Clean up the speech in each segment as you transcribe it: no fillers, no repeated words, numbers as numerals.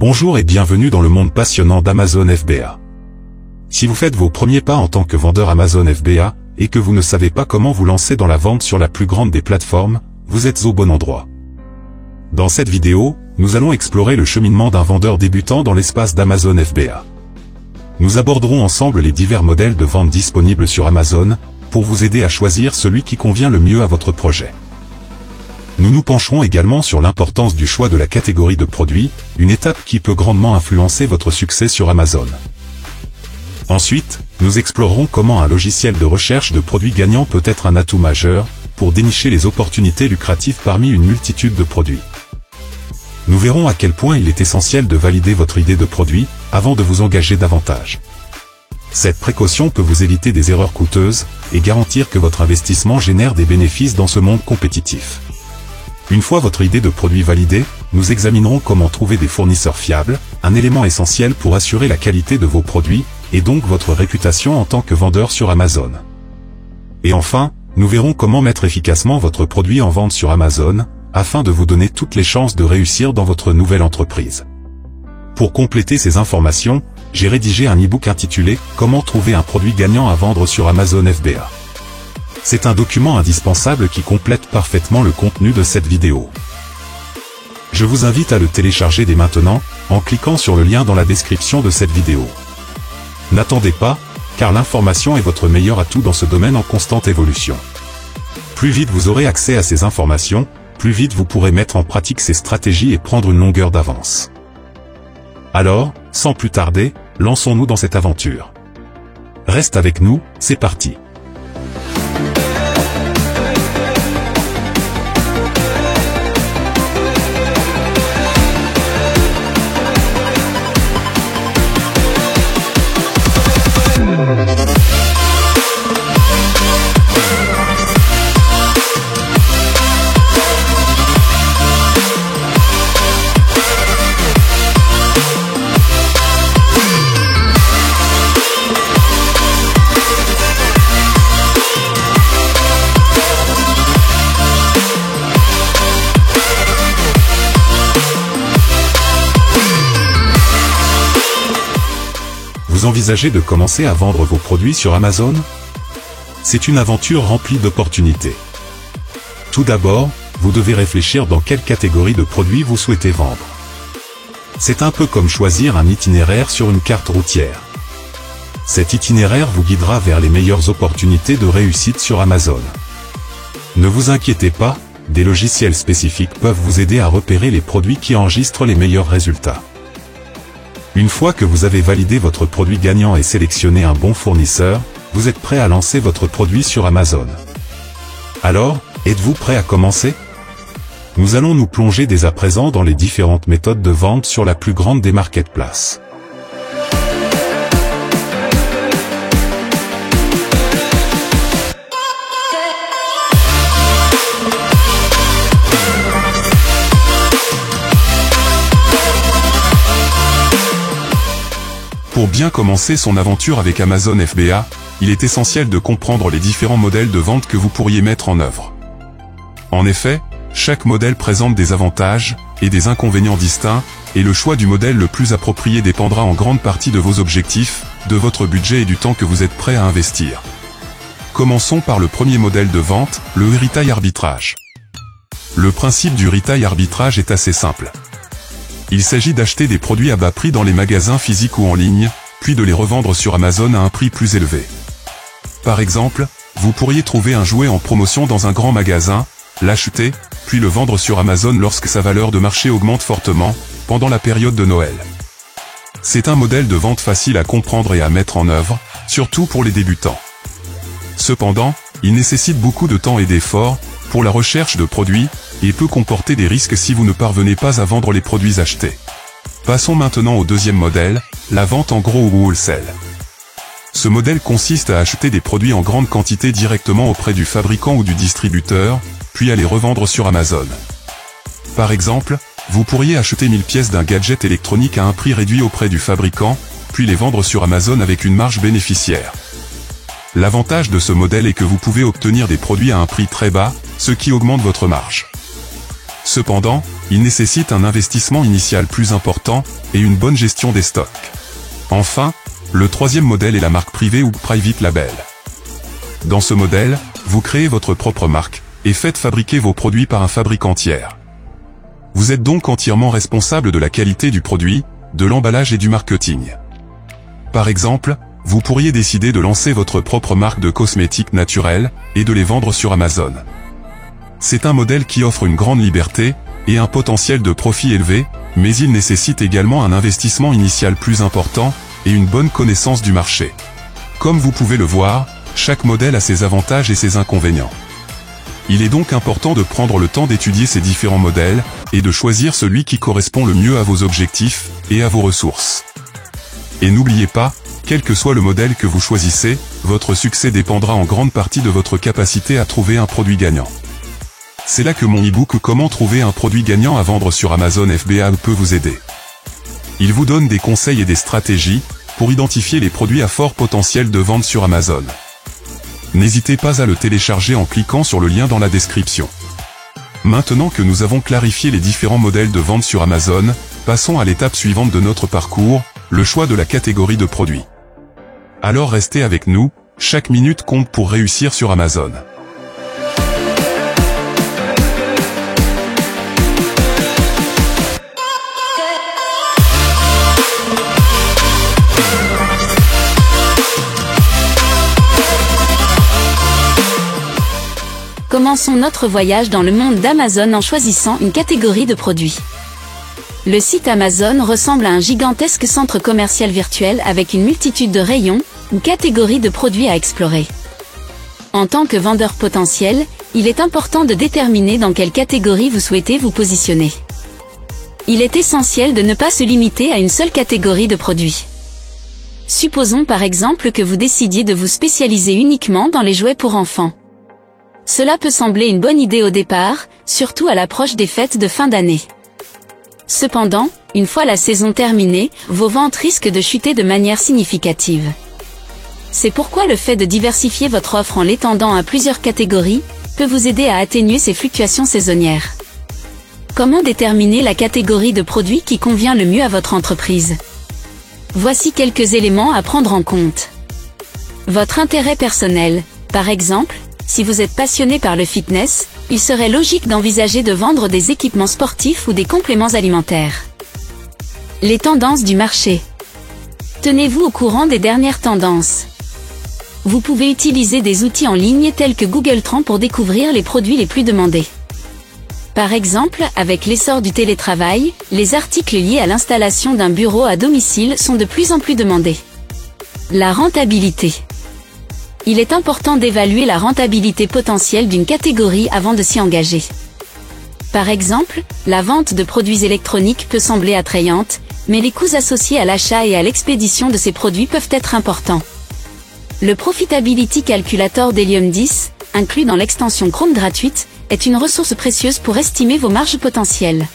Bonjour et bienvenue dans le monde passionnant d'Amazon FBA. Si vous faites vos premiers pas en tant que vendeur Amazon FBA, et que vous ne savez pas comment vous lancer dans la vente sur la plus grande des plateformes, vous êtes au bon endroit. Dans cette vidéo, nous allons explorer le cheminement d'un vendeur débutant dans l'espace d'Amazon FBA. Nous aborderons ensemble les divers modèles de vente disponibles sur Amazon, pour vous aider à choisir celui qui convient le mieux à votre projet. Nous nous pencherons également sur l'importance du choix de la catégorie de produits, une étape qui peut grandement influencer votre succès sur Amazon. Ensuite, nous explorerons comment un logiciel de recherche de produits gagnants peut être un atout majeur, pour dénicher les opportunités lucratives parmi une multitude de produits. Nous verrons à quel point il est essentiel de valider votre idée de produit, avant de vous engager davantage. Cette précaution peut vous éviter des erreurs coûteuses, et garantir que votre investissement génère des bénéfices dans ce monde compétitif. Une fois votre idée de produit validée, nous examinerons comment trouver des fournisseurs fiables, un élément essentiel pour assurer la qualité de vos produits, et donc votre réputation en tant que vendeur sur Amazon. Et enfin, nous verrons comment mettre efficacement votre produit en vente sur Amazon, afin de vous donner toutes les chances de réussir dans votre nouvelle entreprise. Pour compléter ces informations, j'ai rédigé un e-book intitulé « Comment trouver un produit gagnant à vendre sur Amazon FBA ». C'est un document indispensable qui complète parfaitement le contenu de cette vidéo. Je vous invite à le télécharger dès maintenant, en cliquant sur le lien dans la description de cette vidéo. N'attendez pas, car l'information est votre meilleur atout dans ce domaine en constante évolution. Plus vite vous aurez accès à ces informations, plus vite vous pourrez mettre en pratique ces stratégies et prendre une longueur d'avance. Alors, sans plus tarder, lançons-nous dans cette aventure. Reste avec nous, c'est parti. Vous envisagez de commencer à vendre vos produits sur Amazon? C'est une aventure remplie d'opportunités. Tout d'abord, vous devez réfléchir dans quelle catégorie de produits vous souhaitez vendre. C'est un peu comme choisir un itinéraire sur une carte routière. Cet itinéraire vous guidera vers les meilleures opportunités de réussite sur Amazon. Ne vous inquiétez pas, des logiciels spécifiques peuvent vous aider à repérer les produits qui enregistrent les meilleurs résultats. Une fois que vous avez validé votre produit gagnant et sélectionné un bon fournisseur, vous êtes prêt à lancer votre produit sur Amazon. Alors, êtes-vous prêt à commencer? Nous allons nous plonger dès à présent dans les différentes méthodes de vente sur la plus grande des marketplaces. Pour bien commencer son aventure avec Amazon FBA, il est essentiel de comprendre les différents modèles de vente que vous pourriez mettre en œuvre. En effet, chaque modèle présente des avantages et des inconvénients distincts, et le choix du modèle le plus approprié dépendra en grande partie de vos objectifs, de votre budget et du temps que vous êtes prêt à investir. Commençons par le premier modèle de vente, le retail arbitrage. Le principe du retail arbitrage est assez simple. Il s'agit d'acheter des produits à bas prix dans les magasins physiques ou en ligne, puis de les revendre sur Amazon à un prix plus élevé. Par exemple, vous pourriez trouver un jouet en promotion dans un grand magasin, l'acheter, puis le vendre sur Amazon lorsque sa valeur de marché augmente fortement, pendant la période de Noël. C'est un modèle de vente facile à comprendre et à mettre en œuvre, surtout pour les débutants. Cependant, il nécessite beaucoup de temps et d'efforts, pour la recherche de produits, et peut comporter des risques si vous ne parvenez pas à vendre les produits achetés. Passons maintenant au deuxième modèle, la vente en gros ou wholesale. Ce modèle consiste à acheter des produits en grande quantité directement auprès du fabricant ou du distributeur, puis à les revendre sur Amazon. Par exemple, vous pourriez acheter 1000 pièces d'un gadget électronique à un prix réduit auprès du fabricant, puis les vendre sur Amazon avec une marge bénéficiaire. L'avantage de ce modèle est que vous pouvez obtenir des produits à un prix très bas, ce qui augmente votre marge. Cependant, il nécessite un investissement initial plus important et une bonne gestion des stocks. Enfin, le troisième modèle est la marque privée ou private label. Dans ce modèle, vous créez votre propre marque et faites fabriquer vos produits par un fabricant tiers. Vous êtes donc entièrement responsable de la qualité du produit, de l'emballage et du marketing. Par exemple, vous pourriez décider de lancer votre propre marque de cosmétiques naturels et de les vendre sur Amazon. C'est un modèle qui offre une grande liberté et un potentiel de profit élevé, mais il nécessite également un investissement initial plus important et une bonne connaissance du marché. Comme vous pouvez le voir, chaque modèle a ses avantages et ses inconvénients. Il est donc important de prendre le temps d'étudier ces différents modèles et de choisir celui qui correspond le mieux à vos objectifs et à vos ressources. Et n'oubliez pas, quel que soit le modèle que vous choisissez, votre succès dépendra en grande partie de votre capacité à trouver un produit gagnant. C'est là que mon e-book Comment trouver un produit gagnant à vendre sur Amazon FBA peut vous aider. Il vous donne des conseils et des stratégies pour identifier les produits à fort potentiel de vente sur Amazon. N'hésitez pas à le télécharger en cliquant sur le lien dans la description. Maintenant que nous avons clarifié les différents modèles de vente sur Amazon, passons à l'étape suivante de notre parcours, le choix de la catégorie de produits. Alors restez avec nous, chaque minute compte pour réussir sur Amazon. Commençons notre voyage dans le monde d'Amazon en choisissant une catégorie de produits. Le site Amazon ressemble à un gigantesque centre commercial virtuel avec une multitude de rayons ou catégories de produits à explorer. En tant que vendeur potentiel, il est important de déterminer dans quelle catégorie vous souhaitez vous positionner. Il est essentiel de ne pas se limiter à une seule catégorie de produits. Supposons par exemple que vous décidiez de vous spécialiser uniquement dans les jouets pour enfants. Cela peut sembler une bonne idée au départ, surtout à l'approche des fêtes de fin d'année. Cependant, une fois la saison terminée, vos ventes risquent de chuter de manière significative. C'est pourquoi le fait de diversifier votre offre en l'étendant à plusieurs catégories peut vous aider à atténuer ces fluctuations saisonnières. Comment déterminer la catégorie de produits qui convient le mieux à votre entreprise? Voici quelques éléments à prendre en compte. Votre intérêt personnel, par exemple. Si vous êtes passionné par le fitness, il serait logique d'envisager de vendre des équipements sportifs ou des compléments alimentaires. Les tendances du marché. Tenez-vous au courant des dernières tendances. Vous pouvez utiliser des outils en ligne tels que Google Trends pour découvrir les produits les plus demandés. Par exemple, avec l'essor du télétravail, les articles liés à l'installation d'un bureau à domicile sont de plus en plus demandés. La rentabilité. Il est important d'évaluer la rentabilité potentielle d'une catégorie avant de s'y engager. Par exemple, la vente de produits électroniques peut sembler attrayante, mais les coûts associés à l'achat et à l'expédition de ces produits peuvent être importants. Le Profitability Calculator d'Helium 10, inclus dans l'extension Chrome gratuite, est une ressource précieuse pour estimer vos marges potentielles.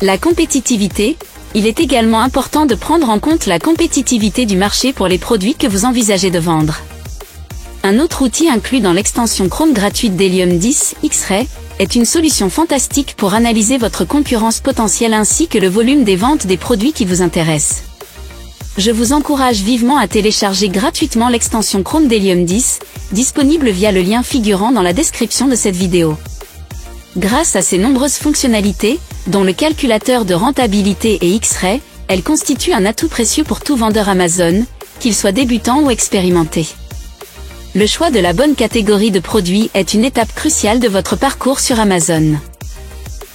La compétitivité. Il est également important de prendre en compte la compétitivité du marché pour les produits que vous envisagez de vendre. Un autre outil inclus dans l'extension Chrome gratuite d'Helium 10, X-Ray, est une solution fantastique pour analyser votre concurrence potentielle ainsi que le volume des ventes des produits qui vous intéressent. Je vous encourage vivement à télécharger gratuitement l'extension Chrome d'Helium 10, disponible via le lien figurant dans la description de cette vidéo. Grâce à ses nombreuses fonctionnalités, dont le calculateur de rentabilité et X-Ray, elle constitue un atout précieux pour tout vendeur Amazon, qu'il soit débutant ou expérimenté. Le choix de la bonne catégorie de produits est une étape cruciale de votre parcours sur Amazon.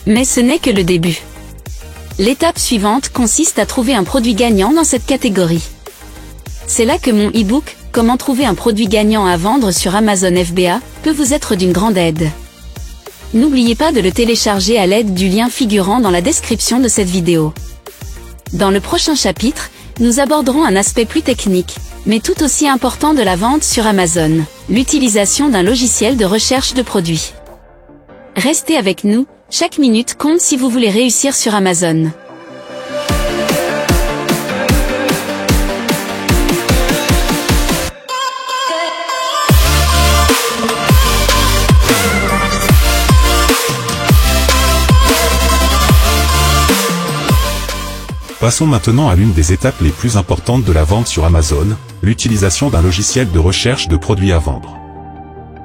Mais ce n'est que le début. L'étape suivante consiste à trouver un produit gagnant dans cette catégorie. C'est là que mon e-book « Comment trouver un produit gagnant à vendre sur Amazon FBA » peut vous être d'une grande aide. N'oubliez pas de le télécharger à l'aide du lien figurant dans la description de cette vidéo. Dans le prochain chapitre, nous aborderons un aspect plus technique, mais tout aussi important de la vente sur Amazon, l'utilisation d'un logiciel de recherche de produits. Restez avec nous, chaque minute compte si vous voulez réussir sur Amazon. Passons maintenant à l'une des étapes les plus importantes de la vente sur Amazon, l'utilisation d'un logiciel de recherche de produits à vendre.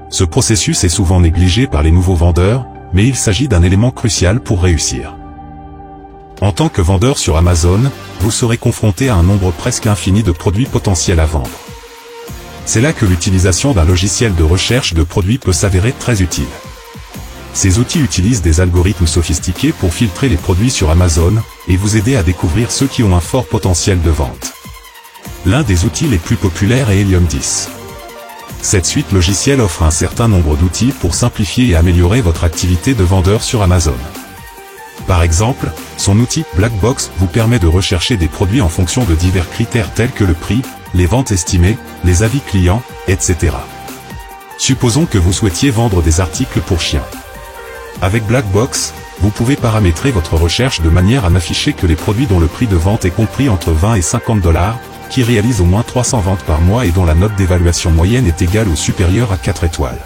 Ce processus est souvent négligé par les nouveaux vendeurs, mais il s'agit d'un élément crucial pour réussir. En tant que vendeur sur Amazon, vous serez confronté à un nombre presque infini de produits potentiels à vendre. C'est là que l'utilisation d'un logiciel de recherche de produits peut s'avérer très utile. Ces outils utilisent des algorithmes sophistiqués pour filtrer les produits sur Amazon et vous aider à découvrir ceux qui ont un fort potentiel de vente. L'un des outils les plus populaires est Helium 10. Cette suite logicielle offre un certain nombre d'outils pour simplifier et améliorer votre activité de vendeur sur Amazon. Par exemple, son outil Black Box vous permet de rechercher des produits en fonction de divers critères tels que le prix, les ventes estimées, les avis clients, etc. Supposons que vous souhaitiez vendre des articles pour chiens. Avec Black Box, vous pouvez paramétrer votre recherche de manière à n'afficher que les produits dont le prix de vente est compris entre 20 et 50 $, qui réalisent au moins 300 ventes par mois et dont la note d'évaluation moyenne est égale ou supérieure à 4 étoiles.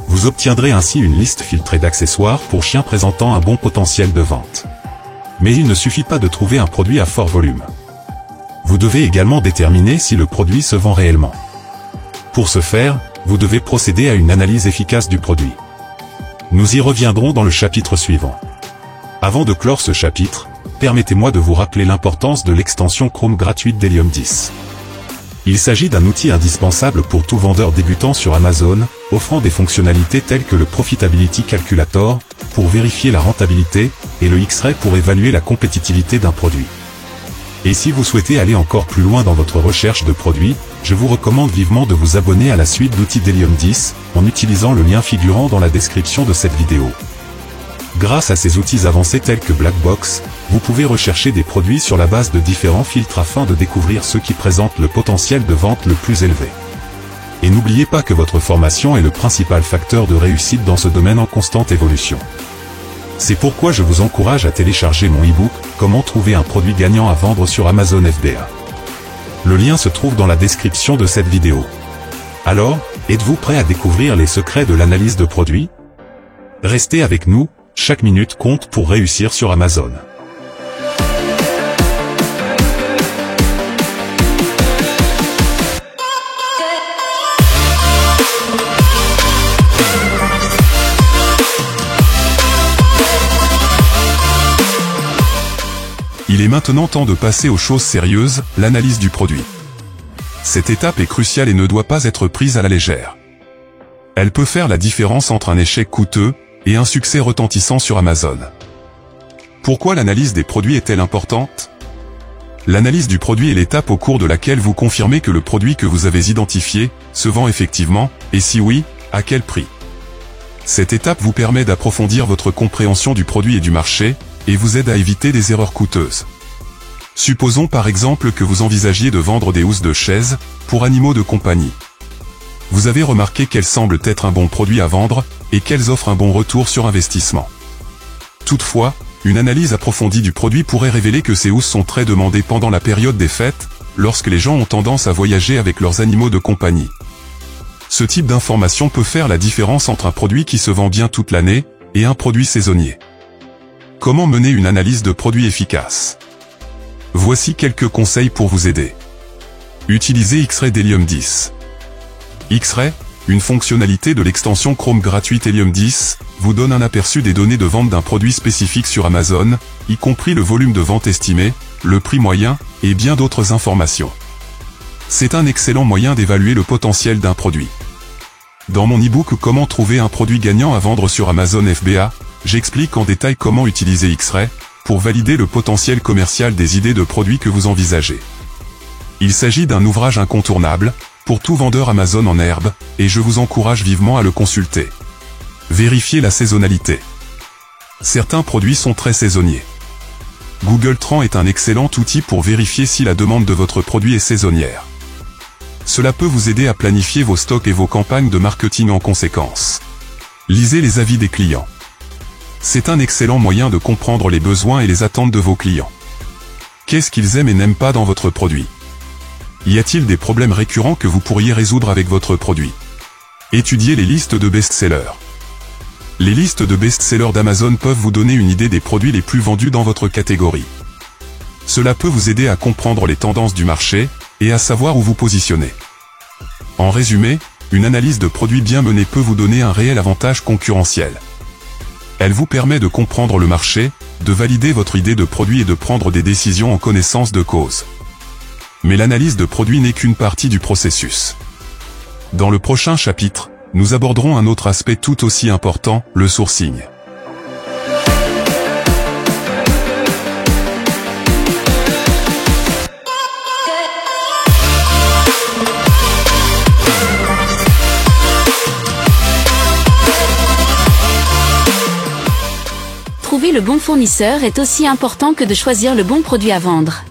Vous obtiendrez ainsi une liste filtrée d'accessoires pour chiens présentant un bon potentiel de vente. Mais il ne suffit pas de trouver un produit à fort volume. Vous devez également déterminer si le produit se vend réellement. Pour ce faire, vous devez procéder à une analyse efficace du produit. Nous y reviendrons dans le chapitre suivant. Avant de clore ce chapitre, permettez-moi de vous rappeler l'importance de l'extension Chrome gratuite d'Helium 10. Il s'agit d'un outil indispensable pour tout vendeur débutant sur Amazon, offrant des fonctionnalités telles que le Profitability Calculator, pour vérifier la rentabilité, et le X-Ray pour évaluer la compétitivité d'un produit. Et si vous souhaitez aller encore plus loin dans votre recherche de produits, je vous recommande vivement de vous abonner à la suite d'outils d'Helium 10, en utilisant le lien figurant dans la description de cette vidéo. Grâce à ces outils avancés tels que Black Box, vous pouvez rechercher des produits sur la base de différents filtres afin de découvrir ceux qui présentent le potentiel de vente le plus élevé. Et n'oubliez pas que votre formation est le principal facteur de réussite dans ce domaine en constante évolution. C'est pourquoi je vous encourage à télécharger mon e-book « Comment trouver un produit gagnant à vendre sur Amazon FBA ». Le lien se trouve dans la description de cette vidéo. Alors, êtes-vous prêt à découvrir les secrets de l'analyse de produits? Restez avec nous, chaque minute compte pour réussir sur Amazon. Il est maintenant temps de passer aux choses sérieuses, l'analyse du produit. Cette étape est cruciale et ne doit pas être prise à la légère. Elle peut faire la différence entre un échec coûteux et un succès retentissant sur Amazon. Pourquoi l'analyse des produits est-elle importante? L'analyse du produit est l'étape au cours de laquelle vous confirmez que le produit que vous avez identifié se vend effectivement, et si oui, à quel prix. Cette étape vous permet d'approfondir votre compréhension du produit et du marché, et vous aide à éviter des erreurs coûteuses. Supposons par exemple que vous envisagiez de vendre des housses de chaises pour animaux de compagnie. Vous avez remarqué qu'elles semblent être un bon produit à vendre, et qu'elles offrent un bon retour sur investissement. Toutefois, une analyse approfondie du produit pourrait révéler que ces housses sont très demandées pendant la période des fêtes, lorsque les gens ont tendance à voyager avec leurs animaux de compagnie. Ce type d'information peut faire la différence entre un produit qui se vend bien toute l'année, et un produit saisonnier. Comment mener une analyse de produit efficace? Voici quelques conseils pour vous aider. Utilisez X-Ray d'Helium 10. X-Ray, une fonctionnalité de l'extension Chrome gratuite Helium 10, vous donne un aperçu des données de vente d'un produit spécifique sur Amazon, y compris le volume de vente estimé, le prix moyen, et bien d'autres informations. C'est un excellent moyen d'évaluer le potentiel d'un produit. Dans mon e-book Comment trouver un produit gagnant à vendre sur Amazon FBA, j'explique en détail comment utiliser X-Ray pour valider le potentiel commercial des idées de produits que vous envisagez. Il s'agit d'un ouvrage incontournable pour tout vendeur Amazon en herbe, et je vous encourage vivement à le consulter. Vérifiez la saisonnalité. Certains produits sont très saisonniers. Google Trends est un excellent outil pour vérifier si la demande de votre produit est saisonnière. Cela peut vous aider à planifier vos stocks et vos campagnes de marketing en conséquence. Lisez les avis des clients. C'est un excellent moyen de comprendre les besoins et les attentes de vos clients. Qu'est-ce qu'ils aiment et n'aiment pas dans votre produit? Y a-t-il des problèmes récurrents que vous pourriez résoudre avec votre produit? Étudiez les listes de best-sellers. Les listes de best-sellers d'Amazon peuvent vous donner une idée des produits les plus vendus dans votre catégorie. Cela peut vous aider à comprendre les tendances du marché et à savoir où vous positionner. En résumé, une analyse de produit bien menée peut vous donner un réel avantage concurrentiel. Elle vous permet de comprendre le marché, de valider votre idée de produit et de prendre des décisions en connaissance de cause. Mais l'analyse de produit n'est qu'une partie du processus. Dans le prochain chapitre, nous aborderons un autre aspect tout aussi important, le sourcing. Trouver le bon fournisseur est aussi important que de choisir le bon produit à vendre.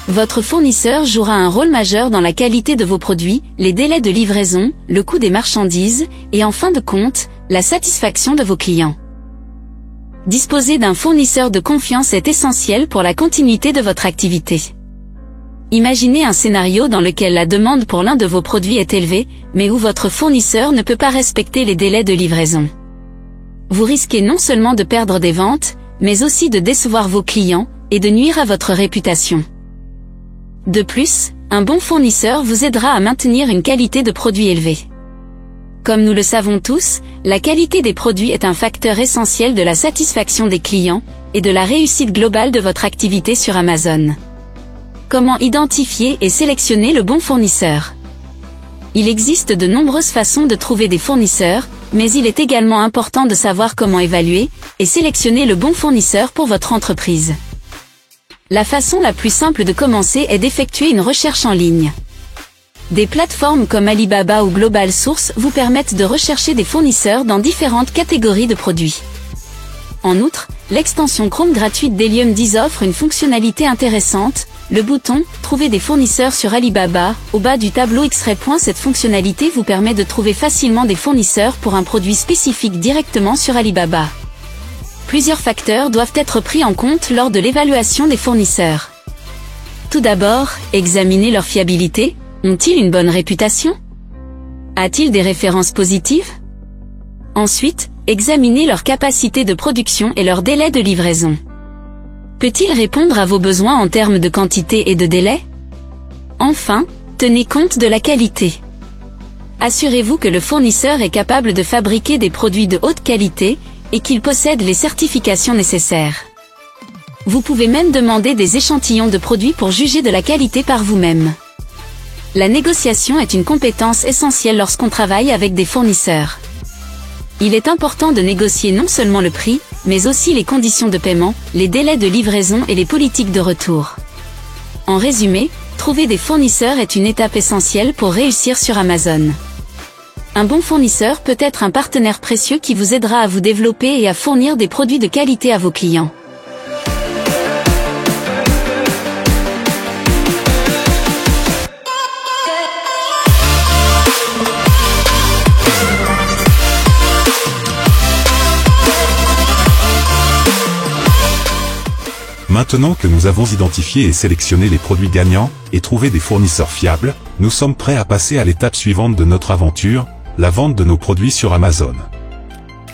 Votre fournisseur jouera un rôle majeur dans la qualité de vos produits, les délais de livraison, le coût des marchandises, et en fin de compte, la satisfaction de vos clients. Disposer d'un fournisseur de confiance est essentiel pour la continuité de votre activité. Imaginez un scénario dans lequel la demande pour l'un de vos produits est élevée, mais où votre fournisseur ne peut pas respecter les délais de livraison. Vous risquez non seulement de perdre des ventes, mais aussi de décevoir vos clients, et de nuire à votre réputation. De plus, un bon fournisseur vous aidera à maintenir une qualité de produit élevée. Comme nous le savons tous, la qualité des produits est un facteur essentiel de la satisfaction des clients, et de la réussite globale de votre activité sur Amazon. Comment identifier et sélectionner le bon fournisseur? Il existe de nombreuses façons de trouver des fournisseurs, mais il est également important de savoir comment évaluer et sélectionner le bon fournisseur pour votre entreprise. La façon la plus simple de commencer est d'effectuer une recherche en ligne. Des plateformes comme Alibaba ou Global Source vous permettent de rechercher des fournisseurs dans différentes catégories de produits. En outre, l'extension Chrome gratuite d'Helium 10 offre une fonctionnalité intéressante, le bouton « Trouver des fournisseurs sur Alibaba » au bas du tableau X-Ray. Cette fonctionnalité vous permet de trouver facilement des fournisseurs pour un produit spécifique directement sur Alibaba. Plusieurs facteurs doivent être pris en compte lors de l'évaluation des fournisseurs. Tout d'abord, examinez leur fiabilité. Ont-ils une bonne réputation? A-t-il des références positives? Ensuite, examinez leur capacité de production et leur délai de livraison. Peut-il répondre à vos besoins en termes de quantité et de délai? Enfin, tenez compte de la qualité. Assurez-vous que le fournisseur est capable de fabriquer des produits de haute qualité et qu'il possède les certifications nécessaires. Vous pouvez même demander des échantillons de produits pour juger de la qualité par vous-même. La négociation est une compétence essentielle lorsqu'on travaille avec des fournisseurs. Il est important de négocier non seulement le prix, mais aussi les conditions de paiement, les délais de livraison et les politiques de retour. En résumé, trouver des fournisseurs est une étape essentielle pour réussir sur Amazon. Un bon fournisseur peut être un partenaire précieux qui vous aidera à vous développer et à fournir des produits de qualité à vos clients. Maintenant que nous avons identifié et sélectionné les produits gagnants, et trouvé des fournisseurs fiables, nous sommes prêts à passer à l'étape suivante de notre aventure, la vente de nos produits sur Amazon.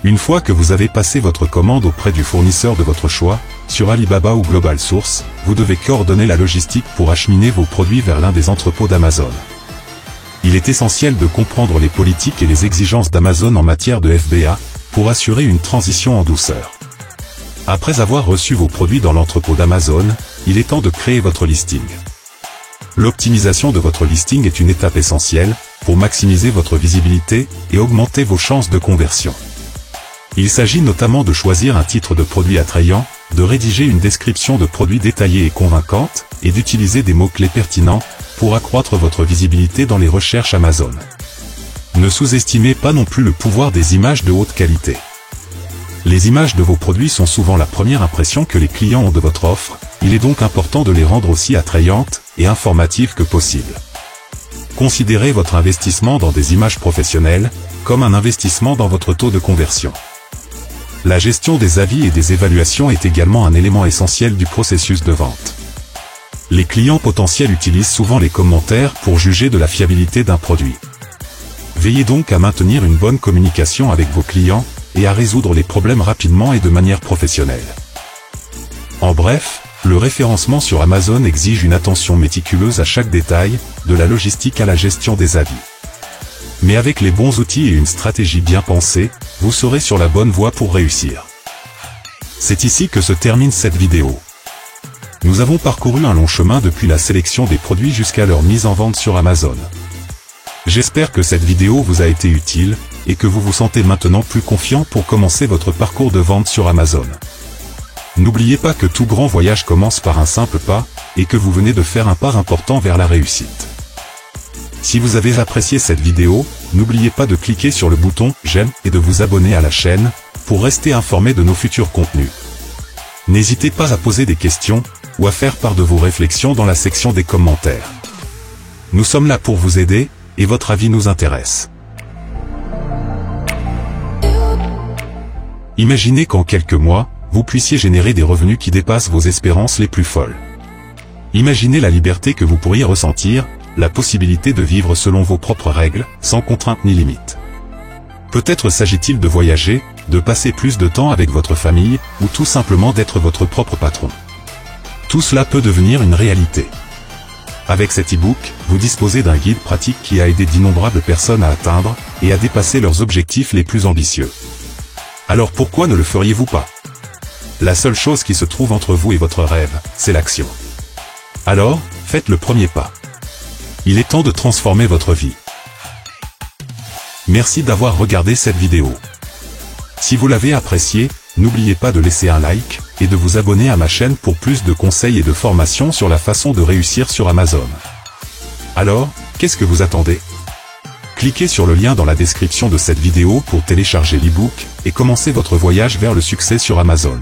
Une fois que vous avez passé votre commande auprès du fournisseur de votre choix, sur Alibaba ou Global Source, vous devez coordonner la logistique pour acheminer vos produits vers l'un des entrepôts d'Amazon. Il est essentiel de comprendre les politiques et les exigences d'Amazon en matière de FBA, pour assurer une transition en douceur. Après avoir reçu vos produits dans l'entrepôt d'Amazon, il est temps de créer votre listing. L'optimisation de votre listing est une étape essentielle pour maximiser votre visibilité et augmenter vos chances de conversion. Il s'agit notamment de choisir un titre de produit attrayant, de rédiger une description de produit détaillée et convaincante, et d'utiliser des mots-clés pertinents pour accroître votre visibilité dans les recherches Amazon. Ne sous-estimez pas non plus le pouvoir des images de haute qualité. Les images de vos produits sont souvent la première impression que les clients ont de votre offre, il est donc important de les rendre aussi attrayantes et informatives que possible. Considérez votre investissement dans des images professionnelles comme un investissement dans votre taux de conversion. La gestion des avis et des évaluations est également un élément essentiel du processus de vente. Les clients potentiels utilisent souvent les commentaires pour juger de la fiabilité d'un produit. Veillez donc à maintenir une bonne communication avec vos clients, et à résoudre les problèmes rapidement et de manière professionnelle. En bref, Le référencement sur Amazon exige une attention méticuleuse à chaque détail, de la logistique à la gestion des avis. Mais avec les bons outils et une stratégie bien pensée, vous serez sur la bonne voie pour réussir. C'est ici que se termine cette vidéo. Nous avons parcouru un long chemin depuis la sélection des produits jusqu'à leur mise en vente sur Amazon. J'espère que cette vidéo vous a été utile, et que vous vous sentez maintenant plus confiant pour commencer votre parcours de vente sur Amazon. N'oubliez pas que tout grand voyage commence par un simple pas, et que vous venez de faire un pas important vers la réussite. Si vous avez apprécié cette vidéo, n'oubliez pas de cliquer sur le bouton « J'aime » et de vous abonner à la chaîne, pour rester informé de nos futurs contenus. N'hésitez pas à poser des questions, ou à faire part de vos réflexions dans la section des commentaires. Nous sommes là pour vous aider, et votre avis nous intéresse. Imaginez qu'en quelques mois, vous puissiez générer des revenus qui dépassent vos espérances les plus folles. Imaginez la liberté que vous pourriez ressentir, la possibilité de vivre selon vos propres règles, sans contraintes ni limites. Peut-être s'agit-il de voyager, de passer plus de temps avec votre famille, ou tout simplement d'être votre propre patron. Tout cela peut devenir une réalité. Avec cet e-book, vous disposez d'un guide pratique qui a aidé d'innombrables personnes à atteindre, et à dépasser leurs objectifs les plus ambitieux. Alors pourquoi ne le feriez-vous pas ? La seule chose qui se trouve entre vous et votre rêve, c'est l'action. Alors, faites le premier pas. Il est temps de transformer votre vie. Merci d'avoir regardé cette vidéo. Si vous l'avez appréciée, n'oubliez pas de laisser un like, et de vous abonner à ma chaîne pour plus de conseils et de formations sur la façon de réussir sur Amazon. Alors, qu'est-ce que vous attendez ? Cliquez sur le lien dans la description de cette vidéo pour télécharger l'e-book, et commencer votre voyage vers le succès sur Amazon.